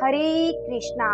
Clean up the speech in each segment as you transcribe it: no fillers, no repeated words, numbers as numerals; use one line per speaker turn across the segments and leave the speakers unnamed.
हरे कृष्णा।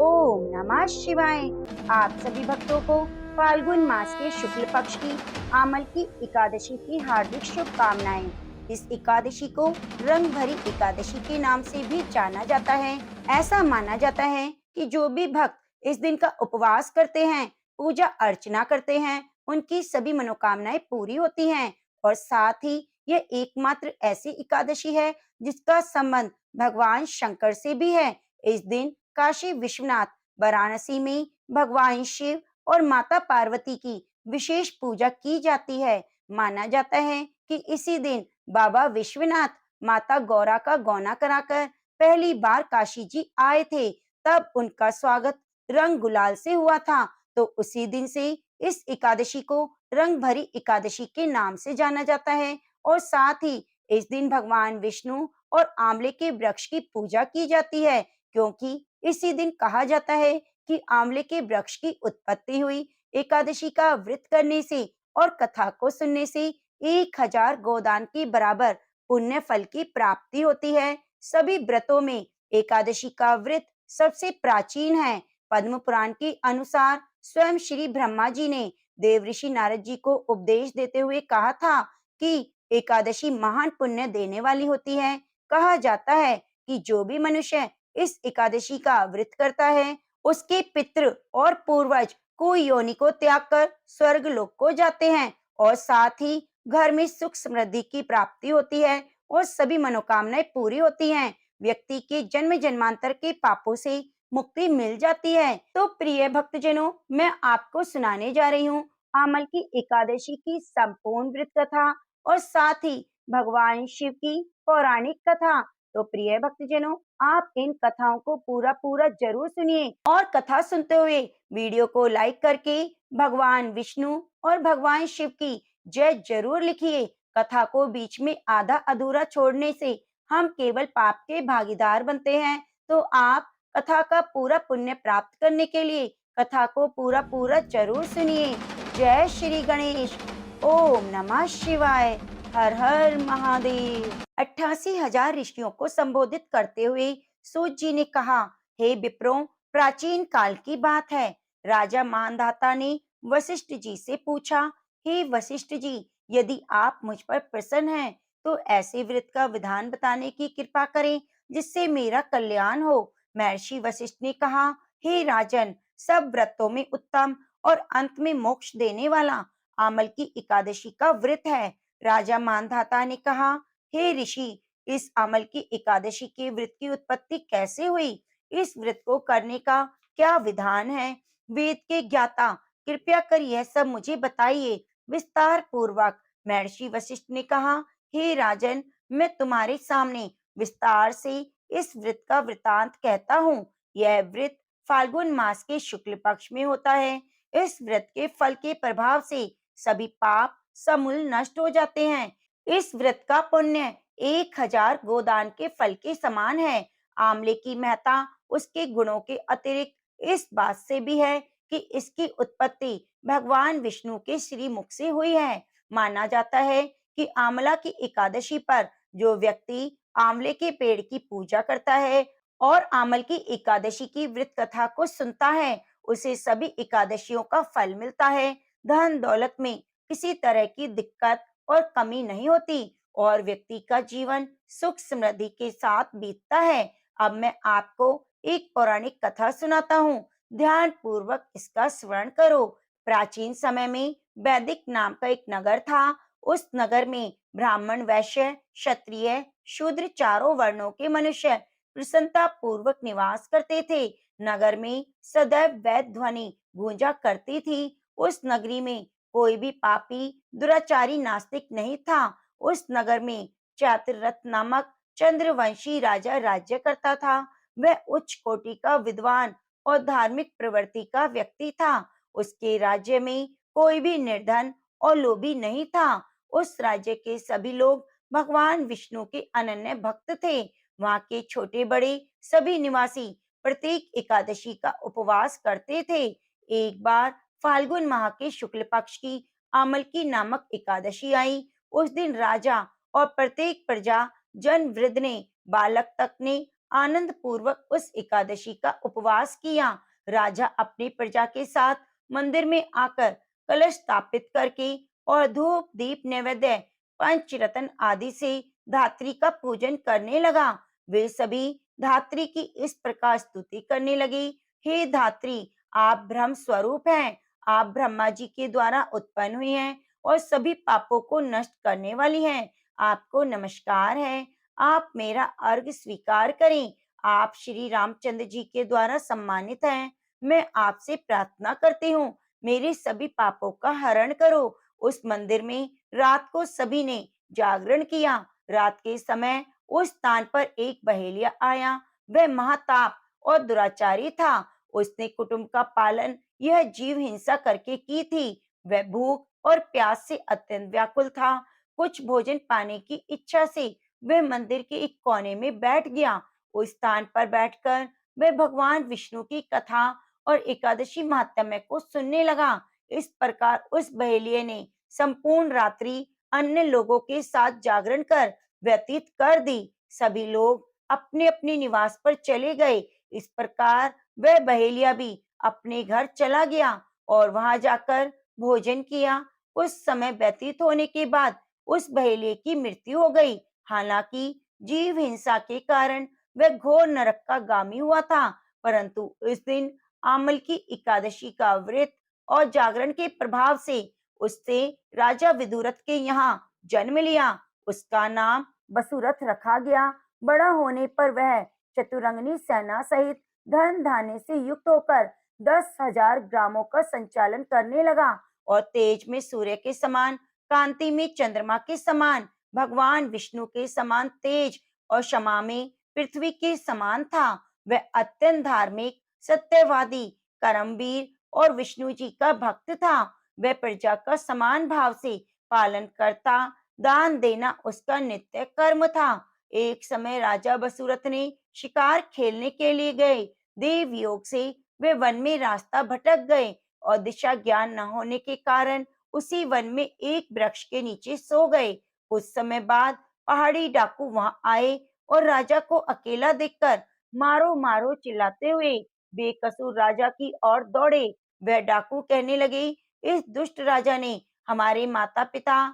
ओम नमः शिवाय। आप सभी भक्तों को फाल्गुन मास के शुक्ल पक्ष की आमल की एकादशी की हार्दिक शुभकामनाएं। इस एकादशी को रंग भरी एकादशी के नाम से भी जाना जाता है। ऐसा माना जाता है कि जो भी भक्त इस दिन का उपवास करते हैं, पूजा अर्चना करते हैं, उनकी सभी मनोकामनाएं पूरी होती हैं। और साथ ही यह एकमात्र ऐसी एकादशी है जिसका संबंध भगवान शंकर से भी है। इस दिन काशी विश्वनाथ वाराणसी में भगवान शिव और माता पार्वती की विशेष पूजा की जाती है। माना जाता है कि इसी दिन बाबा विश्वनाथ माता गौरा का गौना कराकर पहली बार काशी जी आए थे। तब उनका स्वागत रंग गुलाल से हुआ था। तो उसी दिन से इस एकादशी को रंग भरी एकादशी के नाम से जाना जाता है। और साथ ही इस दिन भगवान विष्णु और आंवले के वृक्ष की पूजा की जाती है, क्योंकि इसी दिन कहा जाता है कि आंवले के वृक्ष की उत्पत्ति हुई। एकादशी का व्रत करने से और कथा को सुनने से 1000 गोदान के बराबर पुण्य फल की प्राप्ति होती है। सभी व्रतों में एकादशी का व्रत सबसे प्राचीन है। पद्म पुराण के अनुसार स्वयं श्री ब्रह्मा जी ने देवऋषि नारद जी को उपदेश देते हुए कहा था कि एकादशी महान पुण्य देने वाली होती है। कहा जाता है कि जो भी मनुष्य इस एकादशी का व्रत करता है, उसके पितृ और पूर्वज कोई योनि को त्याग कर स्वर्ग लोक को जाते हैं। और साथ ही घर में सुख समृद्धि की प्राप्ति होती है और सभी मनोकामनाएं पूरी होती हैं। व्यक्ति के जन्म जन्मांतर के पापों से मुक्ति मिल जाती है। तो प्रिय भक्तजनों, मैं आपको सुनाने जा रही हूँ आमल की एकादशी की संपूर्ण व्रत कथा और साथ ही भगवान शिव की पौराणिक कथा। तो प्रिय भक्तजनों, आप इन कथाओं को पूरा पूरा जरूर सुनिए और कथा सुनते हुए वीडियो को लाइक करके भगवान विष्णु और भगवान शिव की जय जरूर लिखिए। कथा को बीच में आधा अधूरा छोड़ने से हम केवल पाप के भागीदार बनते हैं। तो आप कथा का पूरा पुण्य प्राप्त करने के लिए कथा को पूरा पूरा जरूर सुनिए। जय श्री गणेश। ओम नमः शिवाय। हर हर महादेव। 88,000 ऋषियों को संबोधित करते हुए सूत जी ने कहा, हे विप्रों, प्राचीन काल की बात है। राजा मानधाता ने वशिष्ठ जी से पूछा, हे वशिष्ठ जी, यदि आप मुझ पर प्रसन्न हैं तो ऐसे व्रत का विधान बताने की कृपा करें जिससे मेरा कल्याण हो। महर्षि वशिष्ठ ने कहा, हे राजन, सब व्रतों में उत्तम और अंत में मोक्ष देने वाला आमल की एकादशी का व्रत है। राजा मानधाता ने कहा, हे ऋषि, इस अमल की एकादशी के व्रत की उत्पत्ति कैसे हुई? इस व्रत को करने का क्या विधान है? वेद के ज्ञाता, कृपया कर यह सब मुझे बताइए विस्तार पूर्वक। महर्षि वशिष्ठ ने कहा, हे राजन, मैं तुम्हारे सामने विस्तार से इस व्रत का वृतांत कहता हूँ। यह व्रत फाल्गुन मास के शुक्ल पक्ष में होता है। इस व्रत के फल के प्रभाव से सभी पाप समूल नष्ट हो जाते हैं। इस व्रत का पुण्य 1000 गोदान के फल के समान है। आंवले की महत्ता उसके गुणों के अतिरिक्त इस बात से भी है कि इसकी उत्पत्ति भगवान विष्णु के श्री मुख से हुई है। माना जाता है कि आंवला की एकादशी पर जो व्यक्ति आंवले के पेड़ की पूजा करता है और आमल की एकादशी की व्रत कथा को सुनता है, उसे सभी एकादशियों का फल मिलता है। धन दौलत में किसी तरह की दिक्कत और कमी नहीं होती और व्यक्ति का जीवन सुख समृद्धि के साथ बीतता है। अब मैं आपको एक पौराणिक कथा सुनाता हूँ। ध्यान पूर्वक इसका श्रवण करो। प्राचीन समय में वैदिक नाम का एक नगर था। उस नगर में ब्राह्मण, वैश्य, क्षत्रिय, शूद्र चारों वर्णों के मनुष्य प्रसन्नता पूर्वक निवास करते थे। नगर में सदैव वैद ध्वनि गूंजा करती थी। उस नगरी में कोई भी पापी, दुराचारी, नास्तिक नहीं था। उस नगर में चातुर्रथ नामक चंद्रवंशी राजा राज्य करता था। वह उच्च कोटि का विद्वान और धार्मिक प्रवृत्ति का व्यक्ति था। उसके राज्य में कोई भी निर्धन और लोभी नहीं था। उस राज्य के सभी लोग भगवान विष्णु के अनन्य भक्त थे। वहां के छोटे बड़े सभी निवासी प्रत्येक एकादशी का उपवास करते थे। एक बार फाल्गुन माह के शुक्ल पक्ष की आमल की नामक एकादशी आई। उस दिन राजा और प्रत्येक प्रजा, जन, वृद्ध ने, बालक तक ने आनंद पूर्वक उस एकादशी का उपवास किया। राजा अपनी प्रजा के साथ मंदिर में आकर कलश स्थापित करके और धूप दीप नैवेद्य पंचरत्न आदि से धात्री का पूजन करने लगा। वे सभी धात्री की इस प्रकार स्तुति करने लगे, हे धात्री, आप ब्रह्म स्वरूप हैं, आप ब्रह्मा जी के द्वारा उत्पन्न हुई हैं और सभी पापों को नष्ट करने वाली हैं। आपको नमस्कार है, आप मेरा अर्घ स्वीकार करें। आप श्री रामचंद्र जी के द्वारा सम्मानित हैं। मैं आपसे प्रार्थना करती हूँ, मेरे सभी पापों का हरण करो। उस मंदिर में रात को सभी ने जागरण किया। रात के समय उस स्थान पर एक बहेलिया आया। वह महाताप और दुराचारी था। उसने कुटुंब का पालन यह जीव हिंसा करके की थी। वह भूख और प्यास से अत्यंत व्याकुल था। कुछ भोजन पाने की इच्छा से वह मंदिर के एक कोने में बैठ गया। उस स्थान पर बैठकर वह भगवान विष्णु की कथा और एकादशी महात्म्य को सुनने लगा। इस प्रकार उस बहेलिये ने संपूर्ण रात्रि अन्य लोगों के साथ जागरण कर व्यतीत कर दी। सभी लोग अपने अपने निवास पर चले गए। इस प्रकार वह बहेलिया भी अपने घर चला गया और वहां जाकर भोजन किया। उस समय व्यतीत होने के बाद उस बहेलिये की मृत्यु हो गई। हालांकि जीव हिंसा के कारण वह घोर नरक का गामी हुआ था, परंतु इस दिन आमल की एकादशी का व्रत और जागरण के प्रभाव से उससे राजा विदुरथ के यहाँ जन्म लिया। उसका नाम वसुरथ रखा गया। बड़ा होने पर वह चतुरंगनी सेना सहित धन धान्य से युक्त होकर 10,000 ग्रामों का संचालन करने लगा और तेज में सूर्य के समान, कांति में चंद्रमा के समान, भगवान विष्णु के समान तेज और क्षमा में पृथ्वी के समान था। वह अत्यंत धार्मिक, सत्यवादी, कर्मवीर और विष्णु जी का भक्त था। वह प्रजा का समान भाव से पालन करता, दान देना उसका नित्य कर्म था। एक समय राजा वसुरथ ने शिकार खेलने के लिए गए। देव योग से वे वन में रास्ता भटक गए और दिशा ज्ञान न होने के कारण उसी वन में एक वृक्ष के नीचे सो गए। कुछ समय बाद पहाड़ी डाकू वहां आए और राजा को अकेला देखकर मारो मारो चिल्लाते हुए बेकसूर राजा की ओर दौड़े। वह डाकू कहने लगे, इस दुष्ट राजा ने हमारे माता पिता,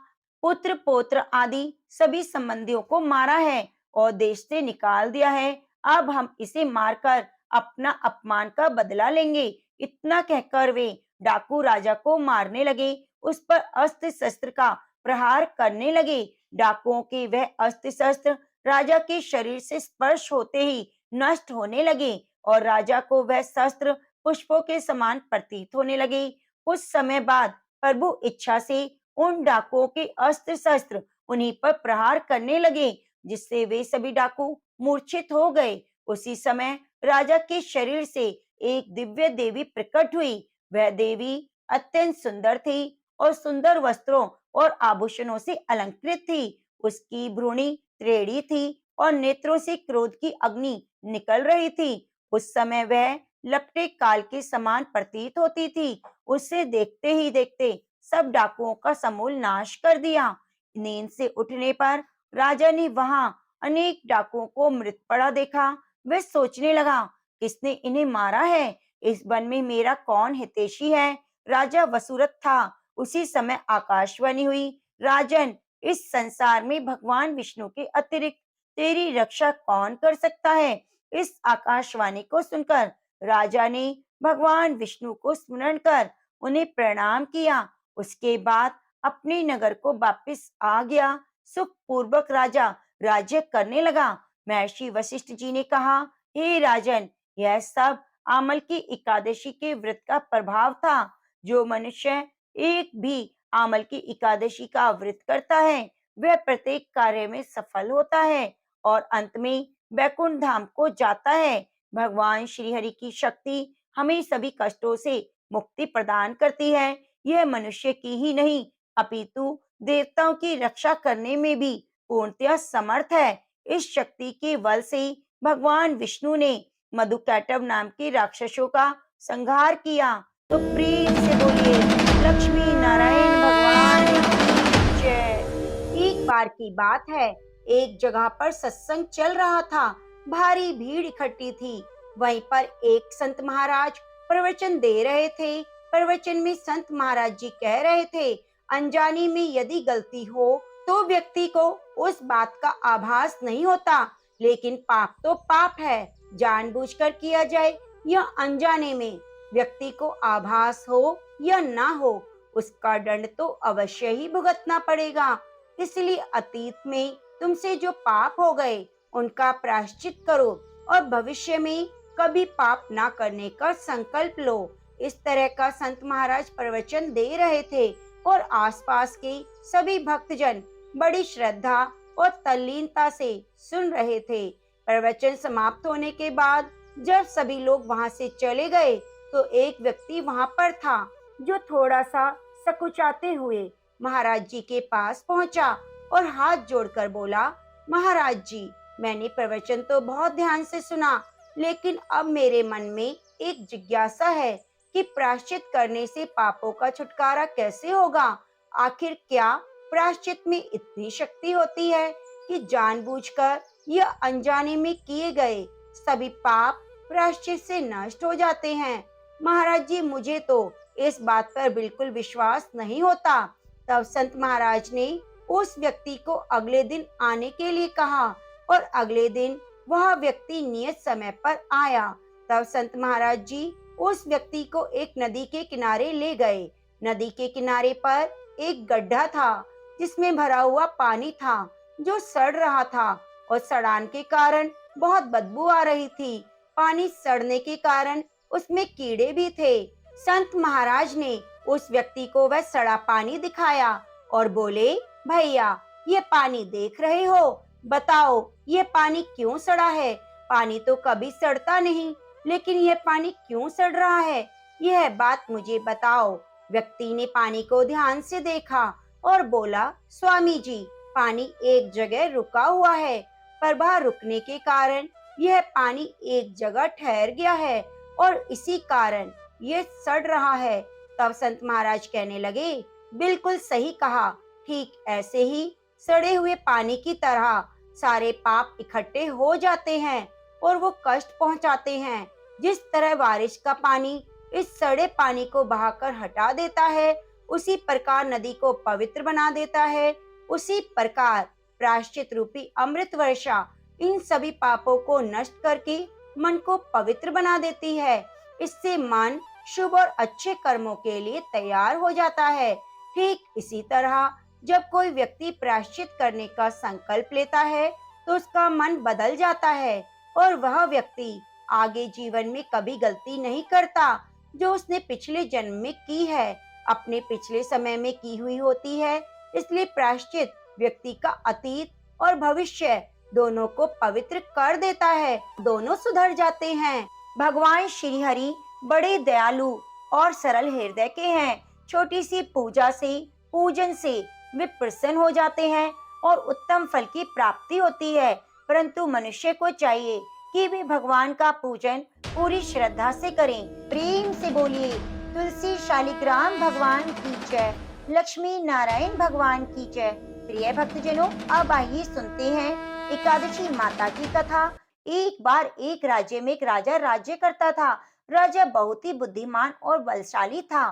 पुत्र पौत्र आदि सभी संबंधियों को मारा है और देश से निकाल दिया है। अब हम इसे मारकर अपना अपमान का बदला लेंगे। इतना कहकर वे डाकू राजा को मारने लगे, उस पर अस्त्र शस्त्र का प्रहार करने लगे। डाकुओं के वह अस्त्र शस्त्र राजा के शरीर से स्पर्श होते ही नष्ट होने लगे और राजा को वह शस्त्र पुष्पों के समान प्रतीत होने लगे। कुछ समय बाद प्रभु इच्छा से उन डाकुओं के अस्त्र शस्त्र उन्हीं पर प्रहार करने लगे, जिससे वे सभी डाकू मूर्छित हो गए। उसी समय राजा के शरीर से एक दिव्य देवी प्रकट हुई। वह देवी अत्यंत सुंदर थी और सुंदर वस्त्रों और आभूषणों से अलंकृत थी। उसकी भ्रूणी त्रेड़ी थी और नेत्रों से क्रोध की अग्नि निकल रही थी। उस समय वह लपटे काल के समान प्रतीत होती थी। उसे देखते ही देखते सब डाकुओं का समूल नाश कर दिया। नींद से उठने पर राजा ने वहां अनेक डाकुओं को मृत पड़ा देखा। वह सोचने लगा, किसने इन्हें मारा है? इस वन में मेरा कौन हितैषी है? राजा वसुरथ था। उसी समय आकाशवाणी हुई, राजन, इस संसार में भगवान विष्णु के अतिरिक्त तेरी रक्षा कौन कर सकता है? इस आकाशवाणी को सुनकर राजा ने भगवान विष्णु को स्मरण कर उन्हें प्रणाम किया। उसके बाद अपने नगर को वापस आ गया। सुख पूर्वक राजा राज्य करने लगा। महर्षि वशिष्ठ जी ने कहा, हे राजन, यह सब आमल की एकादशी के व्रत का प्रभाव था। जो मनुष्य एक भी आमल की एकादशी का व्रत करता है, वह प्रत्येक कार्य में सफल होता है और अंत में वैकुंठ धाम को जाता है। भगवान श्री हरि की शक्ति हमें सभी कष्टों से मुक्ति प्रदान करती है। यह मनुष्य की ही नहीं, अपितु देवताओं की रक्षा करने में भी पूर्णतः समर्थ है। इस शक्ति के बल से भगवान विष्णु ने मधुकैटभ नाम के राक्षसों का संहार किया। तो प्रेम से बोलिए लक्ष्मी नारायण भगवान की जय। एक बार की बात है, एक जगह पर सत्संग चल रहा था। भारी भीड़ इकट्ठी थी। वहीं पर एक संत महाराज प्रवचन दे रहे थे। प्रवचन में संत महाराज जी कह रहे थे, अनजाने में यदि गलती हो तो व्यक्ति को उस बात का आभास नहीं होता, लेकिन पाप तो पाप है, जानबूझकर किया जाए या अनजाने में, व्यक्ति को आभास हो या ना हो, उसका दंड तो अवश्य ही भुगतना पड़ेगा। इसलिए अतीत में तुमसे जो पाप हो गए उनका प्रायश्चित करो और भविष्य में कभी पाप ना करने का संकल्प लो। इस तरह का संत महाराज प्रवचन दे रहे थे और आसपास के सभी भक्तजन बड़ी श्रद्धा और तल्लीनता से सुन रहे थे। प्रवचन समाप्त होने के बाद जब सभी लोग वहां से चले गए तो एक व्यक्ति वहां पर था जो थोड़ा सा सकुचाते हुए महाराज जी के पास पहुंचा और हाथ जोड़कर बोला, महाराज जी, मैंने प्रवचन तो बहुत ध्यान से सुना, लेकिन अब मेरे मन में एक जिज्ञासा है कि प्रायश्चित करने से पापों का छुटकारा कैसे होगा। आखिर क्या प्रायश्चित में इतनी शक्ति होती है कि जानबूझकर या अनजाने में किए गए सभी पाप प्रायश्चित से नष्ट हो जाते हैं। महाराज जी, मुझे तो इस बात पर बिल्कुल विश्वास नहीं होता। तब संत महाराज ने उस व्यक्ति को अगले दिन आने के लिए कहा और अगले दिन वह व्यक्ति नियत समय पर आया। तब संत महाराज जी उस व्यक्ति को एक नदी के किनारे ले गए। नदी के किनारे पर एक गड्ढा था जिसमें भरा हुआ पानी था जो सड़ रहा था और सड़ान के कारण बहुत बदबू आ रही थी। पानी सड़ने के कारण उसमें कीड़े भी थे। संत महाराज ने उस व्यक्ति को वह सड़ा पानी दिखाया और बोले, भैया, ये पानी देख रहे हो, बताओ ये पानी क्यों सड़ा है? पानी तो कभी सड़ता नहीं, लेकिन यह पानी क्यों सड़ रहा है? यह बात मुझे बताओ। व्यक्ति ने पानी को ध्यान से देखा और बोला, स्वामी जी, पानी एक जगह रुका हुआ है, पर वह रुकने के कारण यह पानी एक जगह ठहर गया है और इसी कारण ये सड़ रहा है। तब संत महाराज कहने लगे, बिल्कुल सही कहा, ठीक ऐसे ही सड़े हुए पानी की तरह सारे पाप इकट्ठे हो जाते हैं और वो कष्ट पहुंचाते हैं। जिस तरह बारिश का पानी इस सड़े पानी को बहाकर हटा देता है, उसी प्रकार नदी को पवित्र बना देता है, उसी प्रकार प्रायश्चित रूपी अमृत वर्षा इन सभी पापों को नष्ट करके मन को पवित्र बना देती है। इससे मन शुभ और अच्छे कर्मों के लिए तैयार हो जाता है। ठीक इसी तरह जब कोई व्यक्ति प्रायश्चित करने का संकल्प लेता है तो उसका मन बदल जाता है और वह व्यक्ति आगे जीवन में कभी गलती नहीं करता जो उसने पिछले जन्म में की है, अपने पिछले समय में की हुई होती है। इसलिए प्रायश्चित व्यक्ति का अतीत और भविष्य दोनों को पवित्र कर देता है, दोनों सुधर जाते हैं। भगवान श्री हरि बड़े दयालु और सरल हृदय के हैं। छोटी सी पूजा से, पूजन से वे प्रसन्न हो जाते हैं और उत्तम फल की प्राप्ति होती है। परंतु मनुष्य को चाहिए कि वे भगवान का पूजन पूरी श्रद्धा से करें। प्रेम से बोलिए, तुलसी शालिग्राम भगवान की जय, लक्ष्मी नारायण भगवान की जय। प्रिय भक्तजनों, अब आइए सुनते हैं एकादशी माता की कथा। एक बार एक राज्य में एक राजा राज्य करता था। राजा बहुत ही बुद्धिमान और बलशाली था।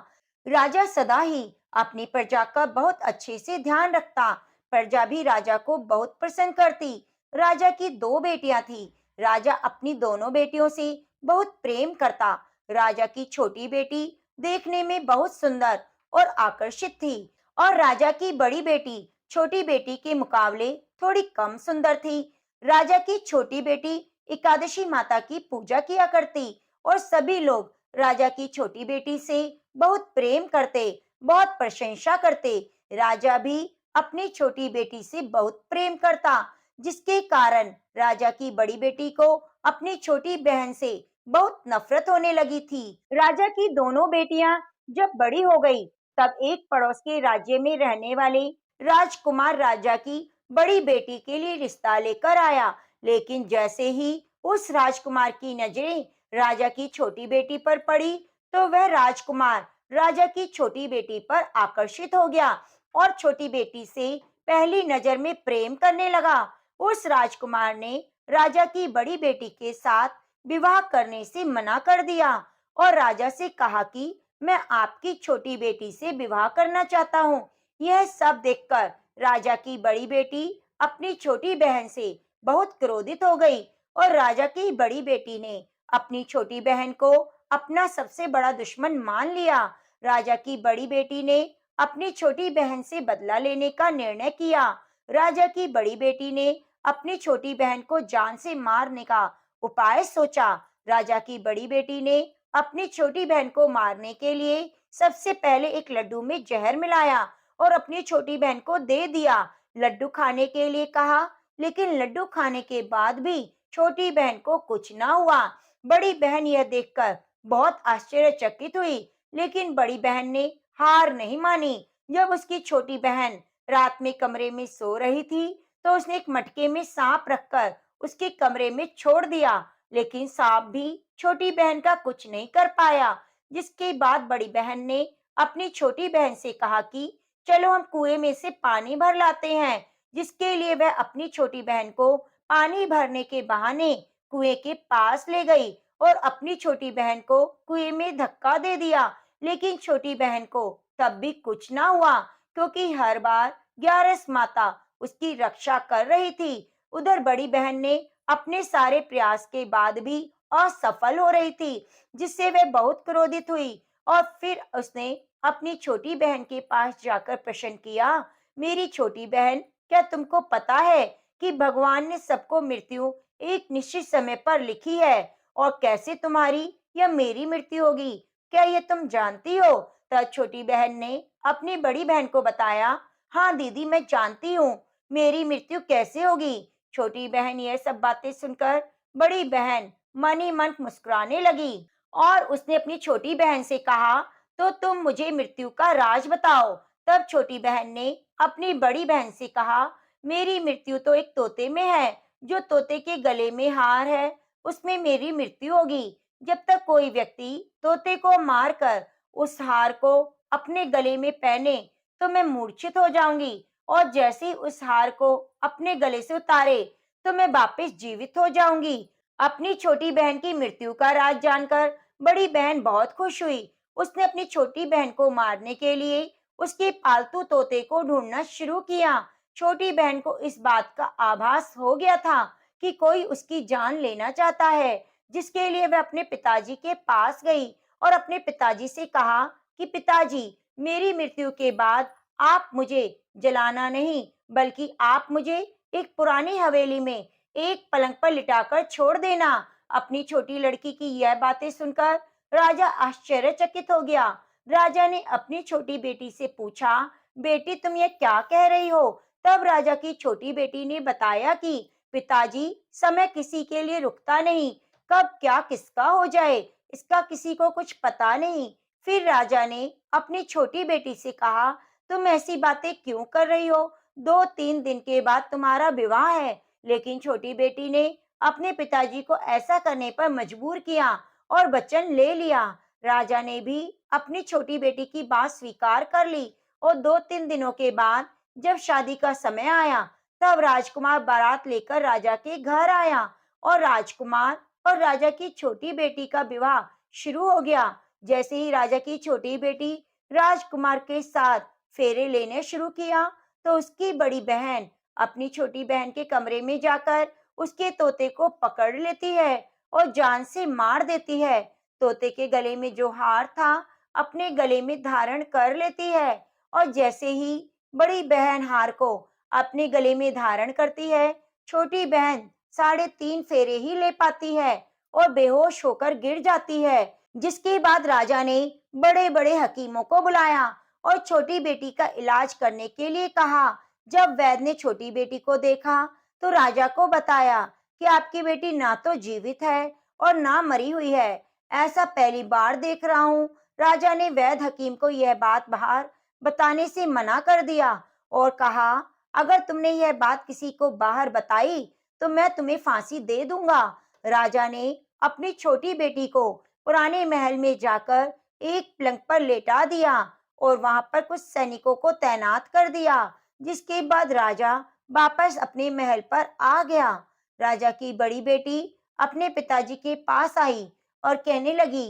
राजा सदा ही अपनी प्रजा का बहुत अच्छे से ध्यान रखता। प्रजा भी राजा को बहुत पसंद करती। राजा की दो बेटियां थी। राजा अपनी दोनों बेटियों से बहुत प्रेम करता। राजा की छोटी बेटी देखने में बहुत सुंदर और आकर्षित थी और राजा की बड़ी बेटी छोटी बेटी के मुकाबले थोड़ी कम सुंदर थी। राजा की छोटी बेटी एकादशी माता की पूजा किया करती और सभी लोग राजा की छोटी बेटी से बहुत प्रेम करते, बहुत प्रशंसा करते। राजा भी अपनी छोटी बेटी से बहुत प्रेम करता, जिसके कारण राजा की बड़ी बेटी को अपनी छोटी बहन से बहुत नफरत होने लगी थी। राजा की दोनों बेटियां जब बड़ी हो गई, तब एक पड़ोस के राज्य में रहने वाले राजकुमार राजा की बड़ी बेटी के लिए रिश्ता लेकर आया। लेकिन जैसे ही उस राजकुमार की नजरें राजा की छोटी बेटी पर पड़ी, तो वह राजकुमार राजा की छोटी बेटी पर आकर्षित हो गया और छोटी बेटी से पहली नजर में प्रेम करने लगा। उस राजकुमार ने राजा की बड़ी बेटी के साथ विवाह करने से मना कर दिया और राजा से कहा कि मैं आपकी छोटी बेटी से विवाह करना चाहता हूँ। यह सब देखकर राजा की बड़ी बेटी अपनी छोटी बहन से बहुत क्रोधित हो गई और राजा की बड़ी बेटी ने अपनी छोटी बहन को अपना सबसे बड़ा दुश्मन मान लिया। राजा की बड़ी बेटी ने अपनी छोटी बहन से बदला लेने का निर्णय किया। राजा की बड़ी बेटी ने अपनी छोटी बहन को जान से मारने का उपाय सोचा। राजा की बड़ी बेटी ने अपनी छोटी बहन को मारने के लिए सबसे पहले एक लड्डू में जहर मिलाया और अपनी छोटी बहन को दे दिया। लड्डू खाने के लिए कहा, लेकिन लड्डू खाने के बाद भी छोटी बहन को कुछ ना हुआ। बड़ी बहन यह देखकर बहुत आश्चर्यचकित हुई, लेकिन बड़ी बहन ने हार नहीं मानी। जब उसकी छोटी बहन रात में कमरे में सो रही थी, तो उसने एक मटके में सांप रखकर उसके कमरे में छोड़ दिया, लेकिन सांप भी छोटी बहन का कुछ नहीं कर पाया। जिसके बाद बड़ी बहन ने अपनी छोटी बहन से कहा कि चलो हम कुएं में से पानी भर लाते हैं। जिसके लिए वह अपनी छोटी बहन को पानी भरने के बहाने कुएं के पास ले गई और अपनी छोटी बहन को कुएं में धक्का दे दिया, लेकिन छोटी बहन को तब भी कुछ ना हुआ, क्योंकि हर बार ग्यारस माता उसकी रक्षा कर रही थी। उधर बड़ी बहन ने अपने सारे प्रयास के बाद भी असफल हो रही थी, जिससे वह बहुत क्रोधित हुई और फिर उसने अपनी छोटी बहन के पास जाकर प्रश्न किया, मेरी छोटी बहन, क्या तुमको पता है कि भगवान ने सबको मृत्यु एक निश्चित समय पर लिखी है और कैसे तुम्हारी या मेरी मृत्यु होगी, क्या ये तुम जानती हो? तब छोटी बहन ने अपनी बड़ी बहन को बताया, हाँ दीदी, मैं जानती हूँ, मेरी मृत्यु कैसे होगी। छोटी बहन यह सब बातें सुनकर बड़ी बहन मन ही मन मुस्कुराने लगी और उसने अपनी छोटी बहन से कहा, तो तुम मुझे मृत्यु का राज बताओ। तब छोटी बहन ने अपनी बड़ी बहन से कहा, मेरी मृत्यु तो एक तोते में है। जो तोते के गले में हार है, उसमें मेरी मृत्यु होगी। जब तक कोई व्यक्ति तोते को मारकर उस हार को अपने गले में पहने, तो मैं मूर्छित हो जाऊंगी और जैसे ही उस हार को अपने गले से उतारे, तो मैं वापस जीवित हो जाऊंगी। अपनी छोटी बहन की मृत्यु का राज जानकर बड़ी बहन बहुत खुश हुई। उसने अपनी छोटी बहन को मारने के लिए उसके पालतू तोते को ढूंढना शुरू किया। छोटी बहन को इस बात का आभास हो गया था कि कोई उसकी जान लेना चाहता है, जिसके लिए वह अपने पिताजी के पास गई और अपने पिताजी से कहा कि पिताजी, मेरी मृत्यु के बाद आप मुझे जलाना नहीं, बल्कि आप मुझे एक पुरानी हवेली में एक पलंग पर लिटाकर छोड़ देना। अपनी छोटी लड़की की यह बातें सुनकर राजा आश्चर्यचकित हो गया। राजा ने अपनी छोटी बेटी से पूछा, बेटी तुम ये क्या कह रही हो? तब राजा की छोटी बेटी ने बताया कि पिताजी, समय किसी के लिए रुकता नहीं, कब क्या किसका हो जाए इसका किसी को कुछ पता नहीं। फिर राजा ने अपनी छोटी बेटी से कहा, तुम ऐसी बातें क्यों कर रही हो? 2-3 दिन के बाद तुम्हारा विवाह है। लेकिन छोटी बेटी ने अपने पिताजी को ऐसा करने पर मजबूर किया और वचन ले लिया। राजा ने भी अपनी छोटी बेटी की बात स्वीकार कर ली और 2-3 दिनों के बाद जब शादी का समय आया, तब राजकुमार बारात लेकर राजा के घर आया और राजकुमार और राजा की छोटी बेटी का विवाह शुरू हो गया। जैसे ही राजा की छोटी बेटी राजकुमार के साथ फेरे लेने शुरू किया, तो उसकी बड़ी बहन अपनी छोटी बहन के कमरे में जाकर उसके तोते को पकड़ लेती है और जान से मार देती है। तोते के गले में जो हार था, अपने गले में धारण कर लेती है और जैसे ही बड़ी बहन हार को अपने गले में धारण करती है, छोटी बहन 3.5 फेरे ही ले पाती है और बेहोश होकर गिर जाती है। जिसके बाद राजा ने बड़े बड़े हकीमों को बुलाया और छोटी बेटी का इलाज करने के लिए कहा। जब वैद्य ने छोटी बेटी को देखा, तो राजा को बताया कि आपकी बेटी ना तो जीवित है और ना मरी हुई है, ऐसा पहली बार देख रहा हूँ। राजा ने वैद्य हकीम को यह बात बाहर बताने से मना कर दिया और कहा, अगर तुमने यह बात किसी को बाहर बताई, तो मैं तुम्हें फांसी दे दूंगा। राजा ने अपनी छोटी बेटी को पुराने महल में जाकर एक पलंग पर लेटा दिया और वहां पर कुछ सैनिकों को तैनात कर दिया। जिसके बाद राजा वापस अपने महल पर आ गया। राजा की बड़ी बेटी अपने पिताजी के पास आई और कहने लगी,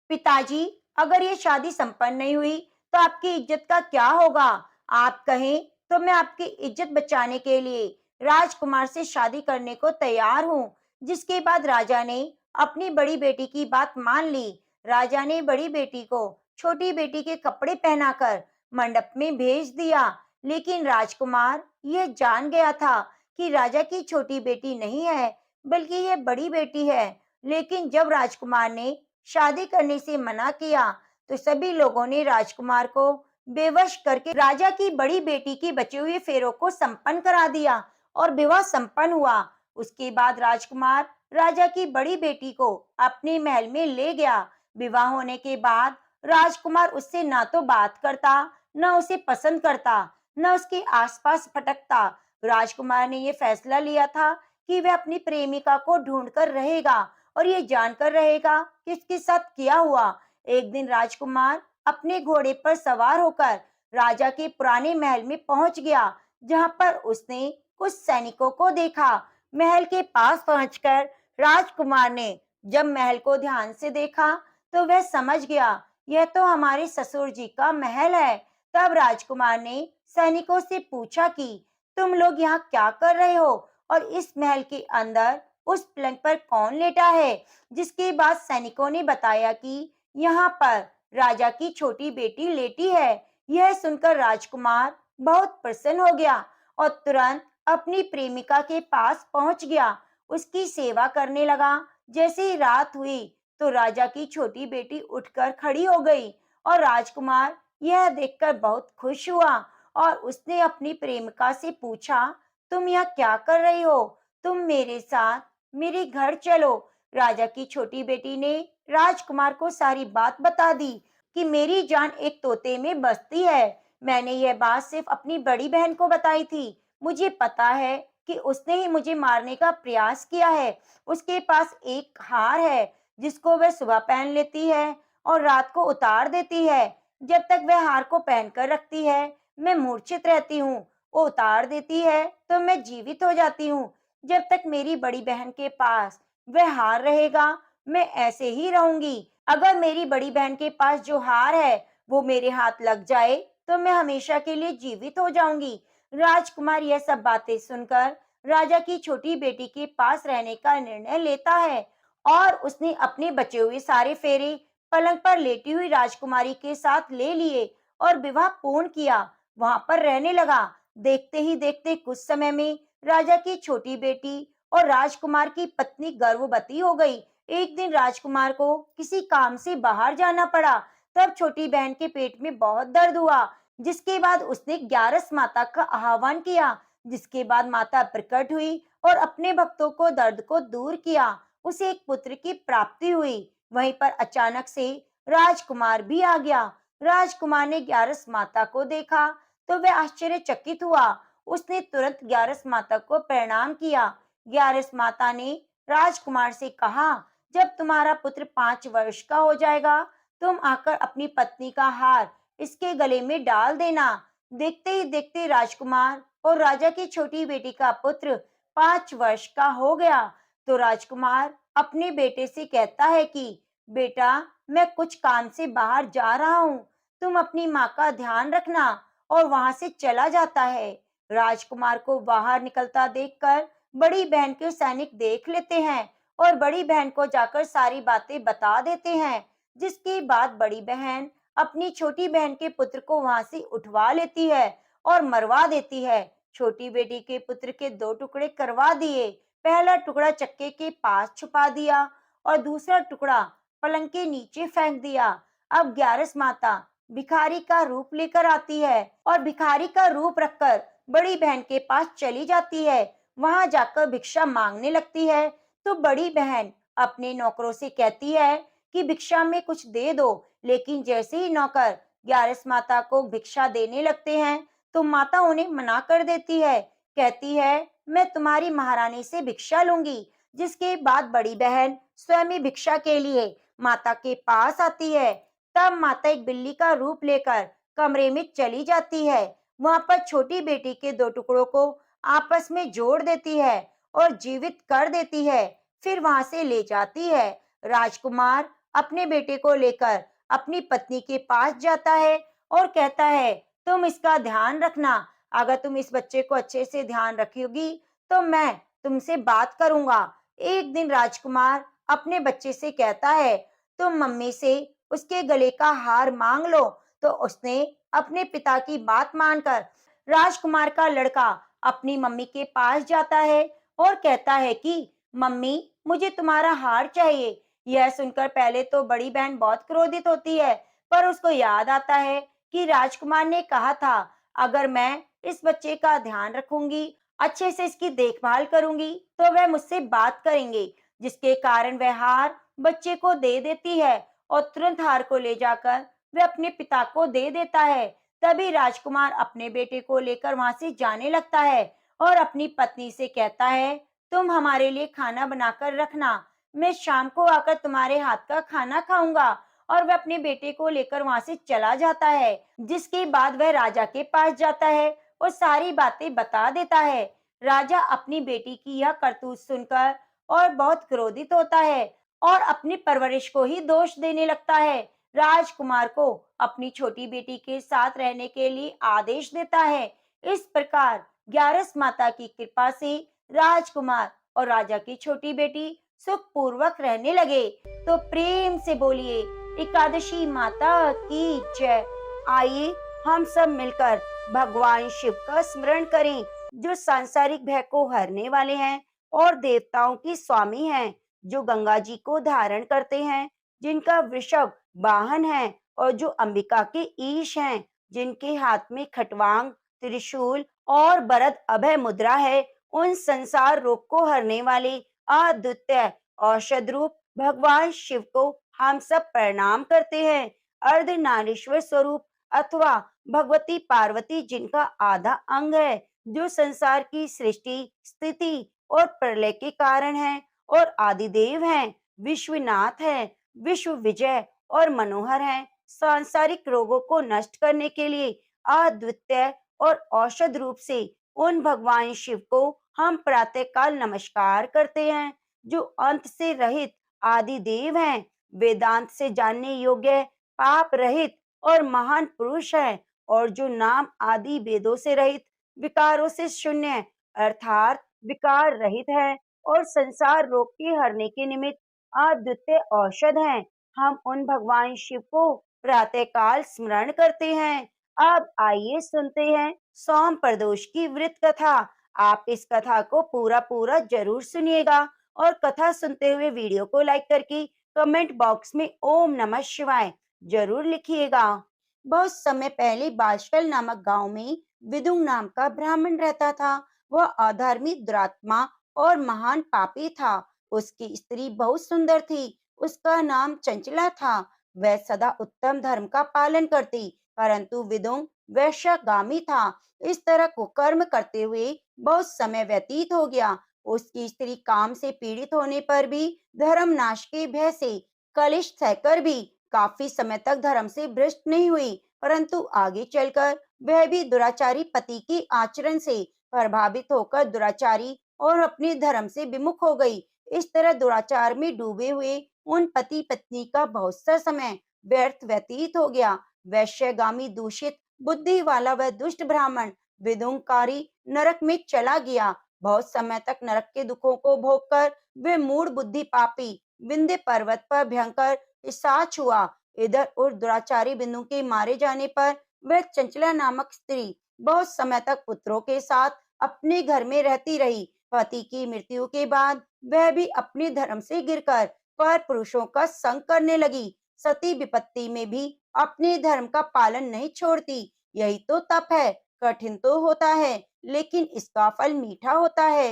पिताजी, अगर ये शादी संपन्न नहीं हुई तो आपकी इज्जत का क्या होगा? आप कहें तो मैं आपकी इज्जत बचाने के लिए राजकुमार से शादी करने को तैयार हूँ। जिसके बाद राजा ने अपनी बड़ी बेटी की बात मान ली। राजा ने बड़ी बेटी को छोटी बेटी के कपड़े पहनाकर मंडप में भेज दिया। लेकिन राजकुमार यह जान गया था कि राजा की छोटी बेटी नहीं है, बल्कि यह बड़ी बेटी है। लेकिन जब राजकुमार ने शादी करने से मना किया, तो सभी लोगों ने राजकुमार को बेवश करके राजा की बड़ी बेटी की बचे हुए फेरों को संपन्न करा दिया और विवाह संपन्न हुआ। उसके बाद राजकुमार राजा की बड़ी बेटी को अपने महल में ले गया। विवाह होने के बाद राजकुमार उससे ना तो बात करता, न उसे पसंद करता, न उसके आसपास भटकता। राजकुमार ने यह फैसला लिया था कि वह अपनी प्रेमिका को ढूंढकर रहेगा और ये जानकर रहेगा कि इसके साथ क्या हुआ। एक दिन राजकुमार अपने घोड़े पर सवार होकर राजा के पुराने महल में पहुंच गया, जहां पर उसने कुछ सैनिकों को देखा। महल के पास पहुंचकर राजकुमार ने जब महल को ध्यान से देखा, तो वह समझ गया, यह तो हमारे ससुर जी का महल है। तब राजकुमार ने सैनिकों से पूछा कि तुम लोग यहाँ क्या कर रहे हो और इस महल के अंदर उस पलंग पर कौन लेटा है? जिसके बाद सैनिकों ने बताया कि यहाँ पर राजा की छोटी बेटी लेटी है। यह सुनकर राजकुमार बहुत प्रसन्न हो गया और तुरंत अपनी प्रेमिका के पास पहुंच गया। उसकी सेवा करने लगा। जैसे ही रात हुई, तो राजा की छोटी बेटी उठकर खड़ी हो गई और राजकुमार यह देखकर बहुत खुश हुआ और उसने अपनी प्रेमिका से पूछा, तुम यहाँ क्या कर रही हो? तुम मेरे साथ मेरे घर चलो। राजा की छोटी बेटी ने राजकुमार को सारी बात बता दी कि मेरी जान एक तोते में बसती है। मैंने यह बात सिर्फ अपनी बड़ी बहन को बताई थी। मुझे पता है कि उसने ही मुझे मारने का प्रयास किया है। उसके पास एक हार है जिसको वह सुबह पहन लेती है और रात को उतार देती है। जब तक वह हार को पहनकर रखती है, मैं मूर्छित रहती हूँ। वो उतार देती है तो मैं जीवित हो जाती हूँ। जब तक मेरी बड़ी बहन के पास वह हार रहेगा, मैं ऐसे ही रहूंगी। अगर मेरी बड़ी बहन के पास जो हार है वो मेरे हाथ लग जाए, तो मैं हमेशा के लिए जीवित हो जाऊंगी। राजकुमार यह सब बातें सुनकर राजा की छोटी बेटी के पास रहने का निर्णय लेता है और उसने अपने बचे हुए सारे फेरे पलंग पर लेटी हुई राजकुमारी के साथ ले लिए और विवाह पूर्ण किया। वहां पर रहने लगा। देखते ही देखते कुछ समय में राजा की छोटी बेटी और राजकुमार की पत्नी गर्भवती हो गई। एक दिन राजकुमार को किसी काम से बाहर जाना पड़ा। तब छोटी बहन के पेट में बहुत दर्द हुआ, जिसके बाद उसने ग्यारस माता का आह्वान किया। जिसके बाद माता प्रकट हुई और अपने भक्तों को दर्द को दूर किया। उसे एक पुत्र की प्राप्ति हुई। वहीं पर अचानक से राजकुमार भी आ गया। राजकुमार ने ग्यारस माता को देखा तो वह आश्चर्यचकित हुआ। उसने तुरंत ग्यारस माता को प्रणाम किया। ग्यारस माता ने राजकुमार से कहा, जब तुम्हारा पुत्र 5 वर्ष का हो जाएगा, तुम आकर अपनी पत्नी का हार इसके गले में डाल देना। देखते ही देखते राजकुमार और राजा की छोटी बेटी का पुत्र 5 वर्ष का हो गया। तो राजकुमार अपने बेटे से कहता है कि बेटा, मैं कुछ काम से बाहर जा रहा हूँ, तुम अपनी माँ का ध्यान रखना। और वहां से चला जाता है। राजकुमार को बाहर निकलता देखकर बड़ी बहन के सैनिक देख लेते हैं और बड़ी बहन को जाकर सारी बातें बता देते हैं। जिसके बाद बड़ी बहन अपनी छोटी बहन के पुत्र को वहां से उठवा लेती है और मरवा देती है। छोटी बेटी के पुत्र के 2 टुकड़े करवा दिए। पहला टुकड़ा चक्के के पास छुपा दिया और दूसरा टुकड़ा पलंग के नीचे फेंक दिया। अब ग्यारस माता भिखारी का रूप लेकर आती है और भिखारी का रूप रखकर बड़ी बहन के पास चली जाती है। वहां जाकर भिक्षा मांगने लगती है। तो बड़ी बहन अपने नौकरों से कहती है कि भिक्षा में कुछ दे दो। लेकिन जैसे ही नौकर ग्यारस माता को भिक्षा देने लगते हैं, तो माता उन्हें मना कर देती है। कहती है, मैं तुम्हारी महारानी से भिक्षा लूंगी। जिसके बाद बड़ी बहन स्वयं ही भिक्षा के लिए माता के पास आती है। तब माता एक बिल्ली का रूप लेकर कमरे में चली जाती है। वहां पर छोटी बेटी के 2 टुकड़ों को आपस में जोड़ देती है और जीवित कर देती है, फिर वहां से ले जाती है। राजकुमार अपने बेटे को लेकर अपनी पत्नी के पास जाता है और कहता है, तुम इसका ध्यान रखना। अगर तुम इस बच्चे को अच्छे से ध्यान रखोगी तो मैं तुमसे बात करूंगा। एक दिन राजकुमार अपने बच्चे से कहता है, तुम मम्मी से उसके गले का हार मांग लो। तो उसने अपने पिता की बात मानकर राजकुमार का लड़का अपनी मम्मी के पास जाता है और कहता है कि मम्मी, मुझे तुम्हारा हार चाहिए। यह सुनकर पहले तो बड़ी बहन बहुत क्रोधित होती है, पर उसको याद आता है कि राजकुमार ने कहा था, अगर मैं इस बच्चे का ध्यान रखूंगी, अच्छे से इसकी देखभाल करूंगी, तो वह मुझसे बात करेंगे। जिसके कारण वह हार बच्चे को दे देती है और तुरंत हार को ले जाकर वह अपने पिता को दे देता है। तभी राजकुमार अपने बेटे को लेकर वहां से जाने लगता है और अपनी पत्नी से कहता है, तुम हमारे लिए खाना बनाकर रखना, मैं शाम को आकर तुम्हारे हाथ का खाना खाऊंगा। और वह अपने बेटे को लेकर वहां से चला जाता है। जिसके बाद वह राजा के पास जाता है और सारी बातें बता देता है। राजा अपनी बेटी की यह करतूत सुनकर और बहुत क्रोधित होता है और अपनी परवरिश को ही दोष देने लगता है। राजकुमार को अपनी छोटी बेटी के साथ रहने के लिए आदेश देता है। इस प्रकार ग्यारस माता की कृपा से राजकुमार और राजा की छोटी बेटी सुखपूर्वक रहने लगे। तो प्रेम से बोलिए, एकादशी माता की जय। आइए हम सब मिलकर भगवान शिव का स्मरण करें, जो सांसारिक भय को हरने वाले हैं और देवताओं की स्वामी हैं, जो गंगा जी को धारण करते हैं, जिनका वृषभ वाहन है, और जो अंबिका के ईश हैं, जिनके हाथ में खटवांग, त्रिशूल और बरद अभय मुद्रा है। उन संसार रोग को हरने वाले अद्वितीय औषध रूप भगवान शिव को हम सब प्रणाम करते हैं। अर्धनारीश्वर स्वरूप अथवा भगवती पार्वती, जिनका आधा अंग है, जो संसार की सृष्टि, स्थिति और प्रलय के कारण है और आदिदेव हैं, विश्वनाथ हैं, विश्व विजय और मनोहर हैं। सांसारिक रोगों को नष्ट करने के लिए अद्वितीय और औषध रूप से उन भगवान शिव को हम प्रातःकाल नमस्कार करते हैं, जो अंत से रहित आदि देव हैं, वेदांत से जानने योग्य, पाप रहित और महान पुरुष है, और जो नाम आदि वेदों से रहित, विकारों से शून्य अर्थात विकार रहित है और संसार रोग के हरने के निमित्त अद्वितीय औषध हैं। हम उन भगवान शिव को प्रातःकाल स्मरण करते हैं। अब आइए सुनते हैं सोम प्रदोष की व्रत कथा। आप इस कथा को पूरा पूरा जरूर सुनिएगा और कथा सुनते हुए वीडियो को लाइक करके कमेंट बॉक्स में ओम नमः शिवाय जरूर लिखिएगा। बहुत समय पहले बाशकल नामक गांव में विदुंग नाम का ब्राह्मण रहता था। वह अधार्मिक दुरात्मा और महान पापी था। उसकी स्त्री बहुत सुंदर थी। उसका नाम चंचला था। वह सदा उत्तम धर्म का पालन करती, परंतु विदुंग वैश्यगामी था। इस तरह कुकर्म करते हुए बहुत समय व्यतीत हो गया। उसकी स्त्री काम से पीड़ित होने पर भी धर्म नाश के भय से कलिश सहकर भी काफी समय तक धर्म से भ्रष्ट नहीं हुई, परंतु आगे चलकर वह भी दुराचारी पति के आचरण से प्रभावित होकर दुराचारी और अपने धर्म से विमुख हो गई। इस तरह दुराचार में डूबे हुए उन पति पत्नी का बहुत सा समय व्यर्थ व्यतीत हो गया। वैश्यगामी दूषित बुद्धि वाला वह दुष्ट ब्राह्मण विदुंकारी नरक में चला गया। बहुत समय तक नरक के दुखों को भोगकर वे मूढ़ बुद्धि पापी विंध्य पर्वत पर भयंकर पिशाच हुआ। इधर उर दुराचारी बिंदु के मारे जाने पर वह चंचला नामक स्त्री बहुत समय तक पुत्रों के साथ अपने घर में रहती रही। पति की मृत्यु के बाद वह भी अपने धर्म से गिरकर पर पुरुषों का संग करने लगी। सती विपत्ति में भी अपने धर्म का पालन नहीं छोड़ती। यही तो तप है। कठिन तो होता है, लेकिन इसका फल मीठा होता है।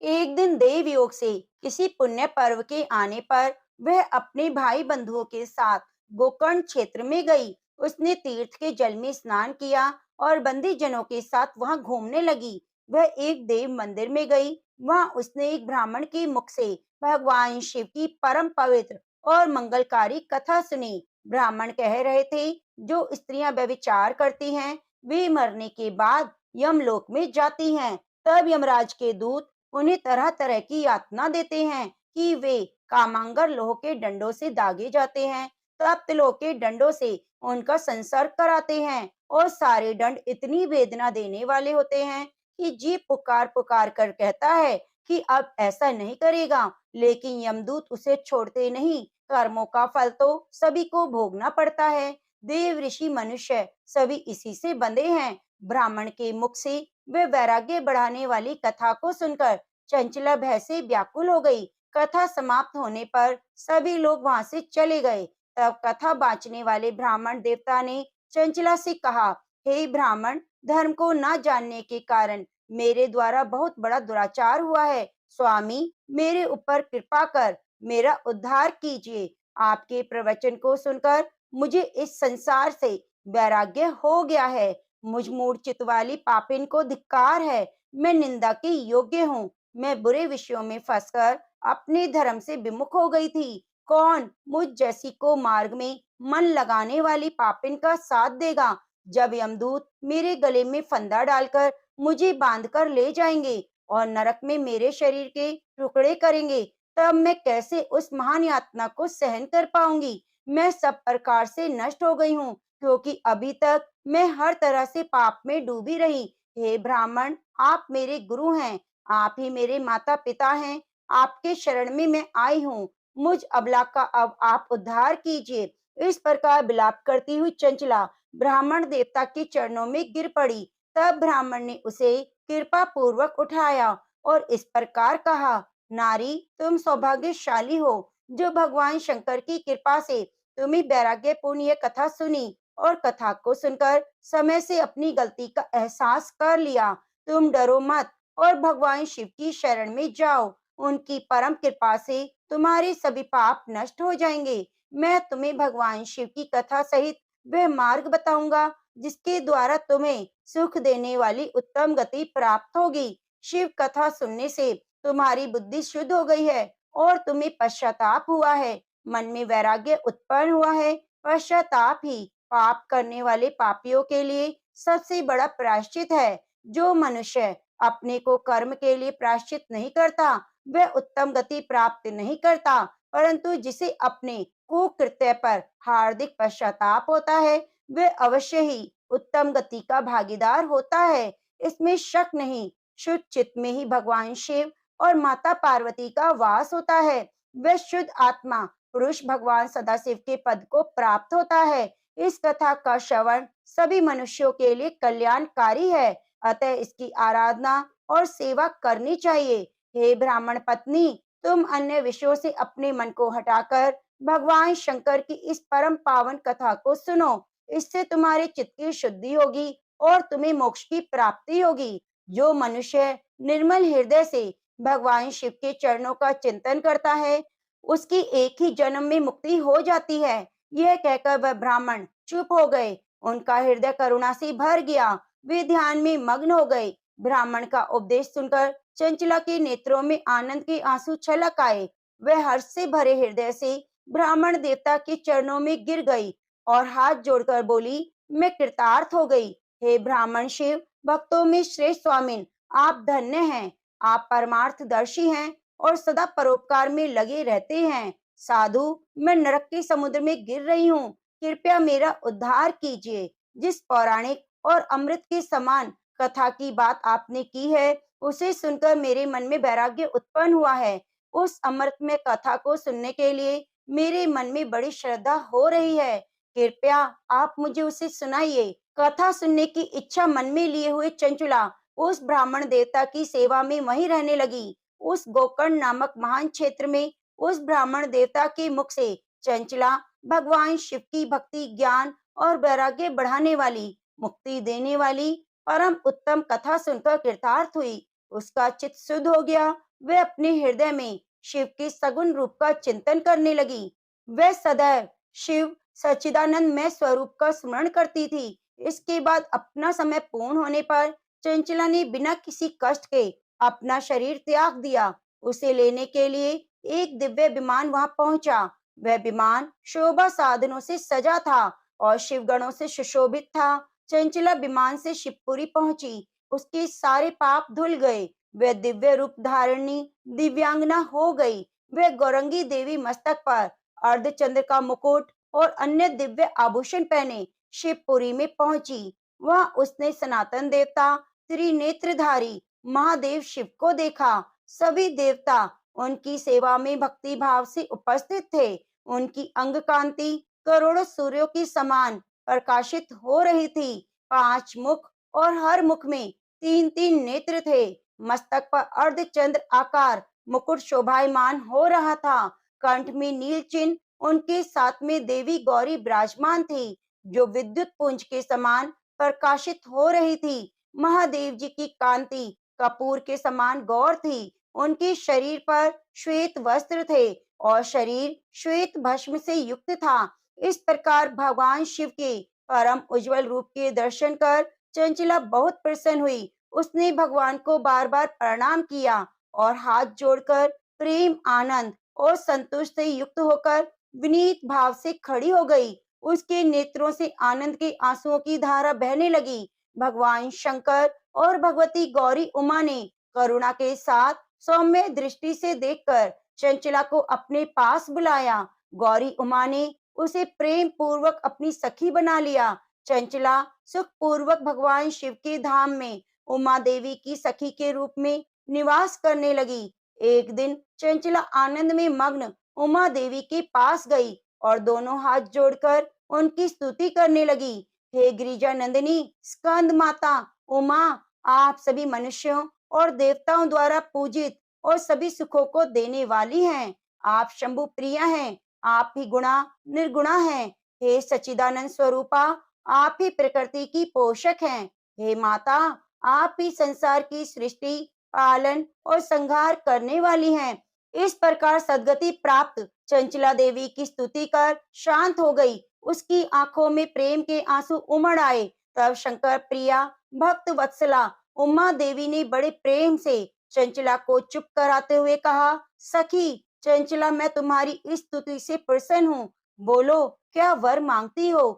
एक दिन देव योग से किसी पुण्य पर्व के आने पर वह अपने भाई बंधुओं के साथ गोकर्ण क्षेत्र में गई। उसने तीर्थ के जल में स्नान किया और बंदी जनों के साथ वहां घूमने लगी। वह एक देव मंदिर में गई। वहां उसने एक ब्राह्मण के मुख से भगवान शिव की परम पवित्र और मंगलकारी कथा सुनी। ब्राह्मण कह रहे थे, जो स्त्रियां व्यभिचार करती हैं, वे मरने के बाद यमलोक में जाती हैं। तब यमराज के दूत उन्हें तरह तरह की यातना देते हैं कि वे कामांगर लोह के डंडों से दागे जाते हैं, तप्त लोह के डंडों से उनका संसर्ग कराते हैं और सारे दंड इतनी वेदना देने वाले होते हैं कि जीव पुकार पुकार कर कहता है कि अब ऐसा नहीं करेगा, लेकिन यमदूत उसे छोड़ते नहीं। कर्मों का फल तो सभी को भोगना पड़ता है। देव ऋषि मनुष्य सभी इसी से बंधे हैं। ब्राह्मण के मुख से वे वैराग्य बढ़ाने वाली कथा को सुनकर चंचला भय से व्याकुल हो गई। कथा समाप्त होने पर सभी लोग वहां से चले गए। तब कथा बांचने वाले ब्राह्मण देवता ने चंचला से कहा, हे ब्राह्मण, धर्म को न जानने के कारण मेरे द्वारा बहुत बड़ा दुराचार हुआ है। स्वामी, मेरे ऊपर कृपा कर मेरा उद्धार कीजिए। आपके प्रवचन को सुनकर मुझे इस संसार से वैराग्य हो गया है। मुझ मूढ़ चित्त वाली पापिन को धिक्कार है। मैं निंदा के योग्य हूँ। मैं बुरे विषयों में फंसकर अपने धर्म से विमुख हो गई थी। कौन मुझ जैसी को मार्ग में मन लगाने वाली पापिन का साथ देगा? जब यमदूत मेरे गले में फंदा डालकर मुझे बांधकर ले जाएंगे और नरक में मेरे शरीर के टुकड़े करेंगे, तब मैं कैसे उस महान यातना को सहन कर पाऊंगी? मैं सब प्रकार से नष्ट हो गई हूँ, क्योंकि अभी तक मैं हर तरह से पाप में डूबी रही। हे ब्राह्मण, आप मेरे गुरु हैं, आप ही मेरे माता पिता हैं। आपके शरण में मैं आई हूँ। मुझ अबला का अब आप उद्धार कीजिए। इस प्रकार विलाप करती हुई चंचला ब्राह्मण देवता के चरणों में गिर पड़ी। तब ब्राह्मण ने उसे कृपा पूर्वक उठाया और इस प्रकार कहा, नारी, तुम सौभाग्यशाली हो जो भगवान शंकर की कृपा से तुम्हें वैराग्यपूर्ण ये कथा सुनी और कथा को सुनकर समय से अपनी गलती का एहसास कर लिया। तुम डरो मत और भगवान शिव की शरण में जाओ। उनकी परम कृपा से तुम्हारे सभी पाप नष्ट हो जाएंगे। मैं तुम्हें भगवान शिव की कथा सहित वह मार्ग बताऊंगा जिसके द्वारा तुम्हें सुख देने वाली उत्तम गति प्राप्त होगी। शिव कथा सुनने से तुम्हारी बुद्धि शुद्ध हो गई है और तुम्हें पश्चाताप हुआ है। मन में वैराग्य उत्पन्न हुआ है। पश्चाताप ही पाप करने वाले पापियों के लिए सबसे बड़ा प्रायश्चित है। जो मनुष्य अपने को कर्म के लिए प्रायश्चित नहीं करता, वह उत्तम गति प्राप्त नहीं करता, परंतु जिसे अपने कुकृत्य पर हार्दिक पश्चाताप होता है, वह अवश्य ही उत्तम गति का भागीदार होता है। इसमें शक नहीं। शुद्ध चित्त में ही भगवान शिव और माता पार्वती का वास होता है। वह शुद्ध आत्मा पुरुष भगवान सदाशिव के पद को प्राप्त होता है। इस कथा का श्रवण सभी मनुष्यों के लिए कल्याणकारी है, अतः इसकी आराधना और सेवा करनी चाहिए। हे ब्राह्मण पत्नी, तुम अन्य विषयों से अपने मन को हटाकर भगवान शंकर की इस परम पावन कथा को सुनो। इससे तुम्हारे चित्त की शुद्धि होगी और तुम्हें मोक्ष की प्राप्ति होगी। जो मनुष्य निर्मल हृदय से भगवान शिव के चरणों का चिंतन करता है, उसकी एक ही जन्म में मुक्ति हो जाती है। यह कहकर वह ब्राह्मण चुप हो गए। उनका हृदय करुणा से भर गया। वे ध्यान में मग्न हो गए। ब्राह्मण का उपदेश सुनकर चंचला के नेत्रों में आनंद के आंसू छलक आए। वह हर्ष से भरे हृदय से ब्राह्मण देवता के चरणों में गिर गई और हाथ जोड़कर बोली, मैं कृतार्थ हो गई। हे ब्राह्मण शिव भक्तों में श्रेष्ठ स्वामिन, आप धन्य हैं। आप परमार्थदर्शी हैं और सदा परोपकार में लगे रहते हैं। साधु, मैं नरक के समुद्र में गिर रही हूँ। कृपया मेरा उद्धार कीजिए। जिस पौराणिक और अमृत के समान कथा की बात आपने की है, उसे सुनकर मेरे मन में वैराग्य उत्पन्न हुआ है। उस अमृतमय कथा को सुनने के लिए मेरे मन में बड़ी श्रद्धा हो रही है। कृपया आप मुझे उसे सुनाइए। कथा सुनने की इच्छा मन में लिए हुए चंचला उस ब्राह्मण देवता की सेवा में वहीं रहने लगी। उस गोकर्ण नामक महान क्षेत्र में उस ब्राह्मण देवता के मुख से चंचला भगवान शिव की भक्ति, ज्ञान और वैराग्य बढ़ाने वाली, मुक्ति देने वाली परम उत्तम कथा सुनकर कृतार्थ हुई। उसका चित्त शुद्ध हो गया। वह अपने हृदय में शिव के सगुण रूप का चिंतन करने लगी। वह सदैव शिव सच्चिदानंद में स्वरूप का स्मरण करती थी। इसके बाद अपना समय पूर्ण होने पर चंचला ने बिना किसी कष्ट के अपना शरीर त्याग दिया। उसे लेने के लिए एक दिव्य विमान वहां पहुंचा। वह विमान शोभा साधनों से सजा था और शिवगणों से सुशोभित था। चंचला विमान से शिवपुरी पहुंची। उसके सारे पाप धुल गए वह दिव्य रूप धारणी दिव्यांगना हो गई। वह गौरंगी देवी मस्तक पर अर्धचंद्र का मुकुट और अन्य दिव्य आभूषण पहने शिवपुरी में पहुंची। वहां उसने सनातन देवता त्रिनेत्रधारी महादेव शिव को देखा। सभी देवता उनकी सेवा में भक्ति भाव से उपस्थित थे। उनकी अंग कांति करोड़ों सूर्यों की समान प्रकाशित हो रही थी। 5 मुख और हर मुख में 3-3 नेत्र थे। मस्तक पर अर्धचंद्र आकार मुकुट शोभायमान हो रहा था। कंठ में नील चिन्ह, उनके साथ में देवी गौरी विराजमान थी, जो विद्युत पुंज के समान प्रकाशित हो रही थी। महादेव जी की कांति कपूर के समान गौर थी। उनके शरीर पर श्वेत वस्त्र थे और शरीर श्वेत भस्म से युक्त था। इस प्रकार भगवान शिव के परम उज्जवल रूप के दर्शन कर चंचला बहुत प्रसन्न हुई। उसने भगवान को बार बार प्रणाम किया और हाथ जोड़कर प्रेम, आनंद और संतोष से युक्त होकर विनीत भाव से खड़ी हो गई। उसके नेत्रों से आनंद के आंसुओं की धारा बहने लगी। भगवान शंकर और भगवती गौरी उमा ने करुणा के साथ सौम्य दृष्टि से देखकर चंचला को अपने पास बुलाया। गौरी उमा ने उसे प्रेम पूर्वक अपनी सखी बना लिया। चंचला सुख पूर्वक भगवान शिव के धाम में उमा देवी की सखी के रूप में निवास करने लगी। एक दिन चंचला आनंद में मग्न उमा देवी के पास गई और दोनों हाथ जोड़कर उनकी स्तुति करने लगी। हे गिरिजा नंदिनी स्कंद माता उमा, आप सभी मनुष्यों और देवताओं द्वारा पूजित और सभी सुखों को देने वाली हैं। आप शंभु प्रिया हैं। आप ही गुणा निर्गुणा हैं। हे सच्चिदानंद स्वरूपा, आप ही प्रकृति की पोषक हैं। हे माता, आप ही संसार की सृष्टि, पालन और संहार करने वाली हैं। इस प्रकार सद्गति प्राप्त चंचला देवी की स्तुति कर शांत हो गई। उसकी आंखों में प्रेम के आंसू उमड़ आए। तब शंकर प्रिया भक्त वत्सला उमा देवी ने बड़े प्रेम से चंचला को चुप कराते हुए कहा, सखी चंचला, मैं तुम्हारी इस स्तुति से प्रसन्न हूँ। बोलो, क्या वर मांगती हो?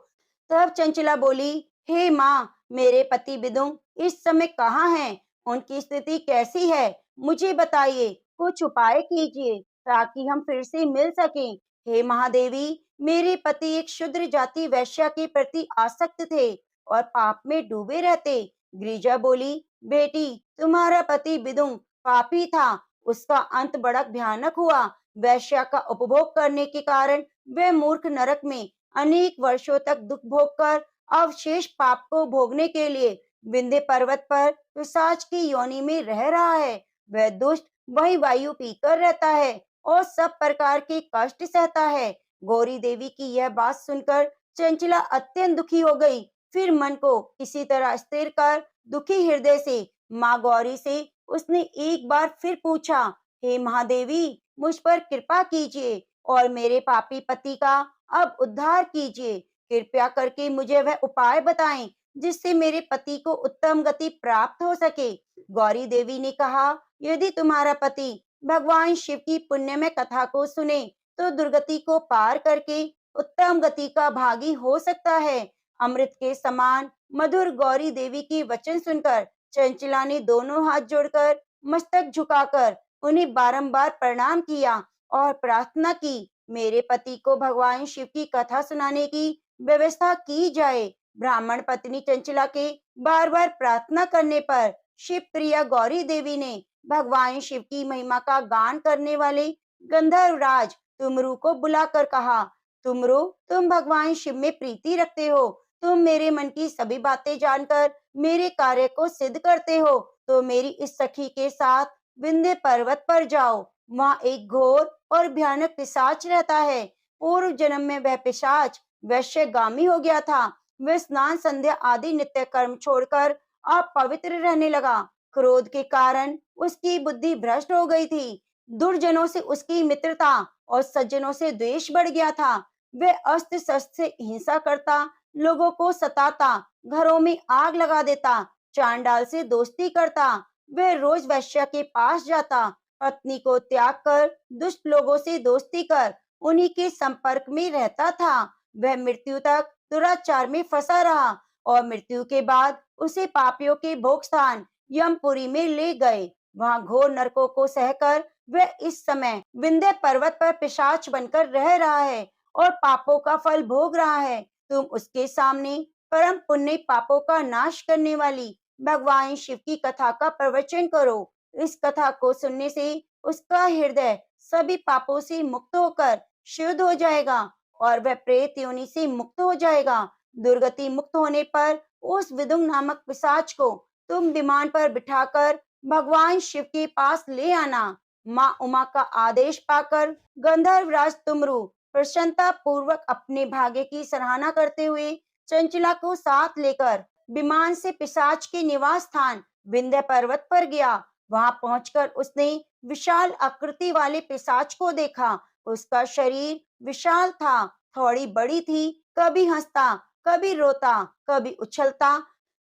तब चंचला बोली, हे माँ, मेरे पति विदुम इस समय कहाँ हैं? उनकी स्थिति कैसी है? मुझे बताइए, कुछ उपाय कीजिए ताकि हम फिर से मिल सकें। हे महादेवी, मेरे पति एक शूद्र जाति वैश्या के प्रति आसक्त थे और पाप में डूबे रहते। गिरिजा बोली, बेटी, तुम्हारा पति विदुम पापी था। उसका अंत बड़ा भयानक हुआ। वैश्या का उपभोग करने के कारण वह मूर्ख नरक में अनेक वर्षों तक दुख भोग कर अवशेष पाप को भोगने के लिए विंध्य पर्वत पर पिशाच की योनि में रह रहा है। वह दुष्ट वही वायु पीकर रहता है और सब प्रकार के कष्ट सहता है। गौरी देवी की यह बात सुनकर चंचला अत्यंत दुखी हो गई। फिर मन को किसी तरह स्थिर कर दुखी हृदय से माँ गौरी से उसने एक बार फिर पूछा, हे महादेवी, मुझ पर कृपा कीजिए और मेरे पापी पति का अब उद्धार कीजिए। कृपया करके मुझे वह उपाय बताएं जिससे मेरे पति को उत्तम गति प्राप्त हो सके। गौरी देवी ने कहा, यदि तुम्हारा पति भगवान शिव की पुण्यमय कथा को सुने तो दुर्गति को पार करके उत्तम गति का भागी हो सकता है। अमृत के समान मधुर गौरी देवी की वचन सुनकर चंचला ने दोनों हाथ जोड़कर मस्तक झुकाकर उन्हें बारंबार प्रणाम किया और प्रार्थना की, मेरे पति को भगवान शिव की कथा सुनाने की व्यवस्था की जाए। ब्राह्मण पत्नी चंचला के बार बार प्रार्थना करने पर शिव प्रिया गौरी देवी ने भगवान शिव की महिमा का गान करने वाले गंधर्वराज तुमरू को बुलाकर कहा, तुमरू, तुम भगवान शिव में प्रीति रखते हो। तुम मेरे मन की सभी बातें जानकर मेरे कार्य को सिद्ध करते हो, तो मेरी इस सखी के साथ विंध्य पर्वत पर जाओ। वहां एक घोर और भयानक पिशाच रहता है। पूर्व जन्म में वह पिशाच वैश्यगामी हो गया था। वह स्नान संध्या आदि नित्य कर्म छोड़कर अपवित्र रहने लगा। क्रोध के कारण उसकी बुद्धि भ्रष्ट हो गई थी। दुर्जनों से उसकी मित्रता और सज्जनों से द्वेष बढ़ गया था। वह अस्त्र शस्त्र से हिंसा करता, लोगों को सताता, घरों में आग लगा देता, चांडाल से दोस्ती करता। वह रोज वैश्या के पास जाता, पत्नी को त्याग कर दुष्ट लोगों से दोस्ती कर उन्हीं के संपर्क में रहता था। वह मृत्यु तक दुराचार में फंसा रहा और मृत्यु के बाद उसे पापियों के भोग स्थान यमपुरी में ले गए। वहाँ घोर नरकों को सहकर वह इस समय विंध्य पर्वत पर पिशाच बनकर रह रहा है और पापों का फल भोग रहा है। तुम उसके सामने परम पुण्य पापों का नाश करने वाली भगवान शिव की कथा का प्रवचन करो। इस कथा को सुनने से उसका हृदय सभी पापों से मुक्त होकर शुद्ध हो जाएगा और वह प्रेत योनि से मुक्त हो जाएगा। दुर्गति मुक्त होने पर उस विदुम नामक पिशाच को तुम विमान पर बिठाकर भगवान शिव के पास ले आना। माँ उमा का आदेश पाकर गंधर्वराज तुमरु प्रसन्नता पूर्वक अपने भाग्य की सराहना करते हुए चंचला को साथ लेकर विमान से पिशाच के निवास स्थान विंध्य पर्वत पर गया। वहां पहुंचकर उसने विशाल आकृति वाले पिशाच को देखा। उसका शरीर विशाल था, थोड़ी बड़ी थी, कभी हंसता, कभी रोता, कभी उछलता।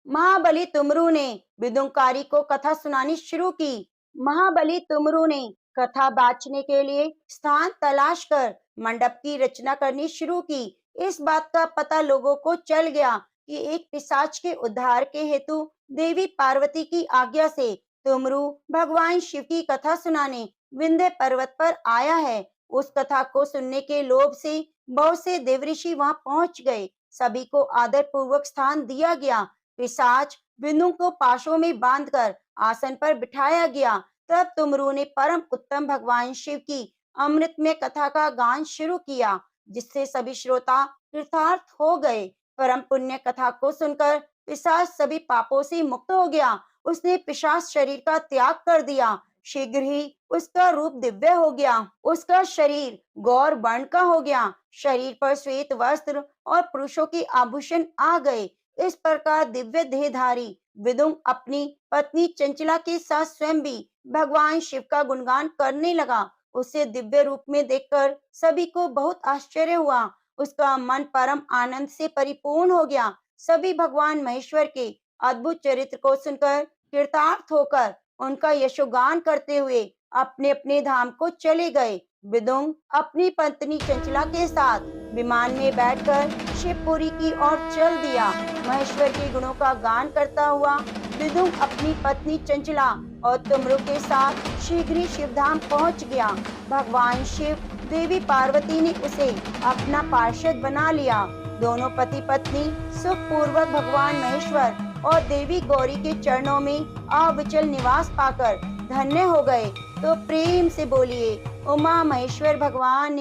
महाबली तुमरू ने विदुंकारी को कथा सुनानी शुरू की। महाबली तुमरू ने कथा बांचने के लिए स्थान तलाश कर मंडप की रचना करनी शुरू की। इस बात का पता लोगों को चल गया कि एक पिशाच के उद्धार के हेतु देवी पार्वती की आज्ञा से तुमरू भगवान शिव की कथा सुनाने विंध्य पर्वत पर आया है। उस कथा को सुनने के लोभ से बहुत से देवऋषि वहां पहुंच गए। सभी को आदर पूर्वक स्थान दिया गया। पिशाच बिंदु को पाशों में बांधकर आसन पर बिठाया गया। तब तुमरू ने परम उत्तम भगवान शिव की अमृतमय कथा का गान शुरू किया, जिससे सभी श्रोता कृतार्थ हो गए। परम पुण्य कथा को सुनकर पिशाच सभी पापों से मुक्त हो गया। उसने पिशाच शरीर का त्याग कर दिया। शीघ्र ही उसका रूप दिव्य हो गया। उसका शरीर गौर वर्ण का हो गया। शरीर पर श्वेत वस्त्र और पुरुषों के आभूषण आ गए। इस प्रकार दिव्य देहधारी विदुम अपनी पत्नी चंचला के साथ स्वयं भी भगवान शिव का गुणगान करने लगा। उसे दिव्य रूप में देखकर सभी को बहुत आश्चर्य हुआ। उसका मन परम आनंद से परिपूर्ण हो गया। सभी भगवान महेश्वर के अद्भुत चरित्र को सुनकर कृतार्थ होकर उनका यशोगान करते हुए अपने अपने धाम को चले गए। विदुम अपनी पत्नी चंचला के साथ विमान में बैठकर शिवपुरी की ओर चल दिया। महेश्वर के गुणों का गान करता हुआ विदुम अपनी पत्नी चंचला और तुमरू के साथ शीघ्र ही शिवधाम पहुंच गया। भगवान शिव देवी पार्वती ने उसे अपना पार्षद बना लिया। दोनों पति पत्नी सुखपूर्वक भगवान महेश्वर और देवी गौरी के चरणों में अविचल निवास पाकर धन्य हो गए। तो प्रेम से बोलिए उमा महेश्वर भगवान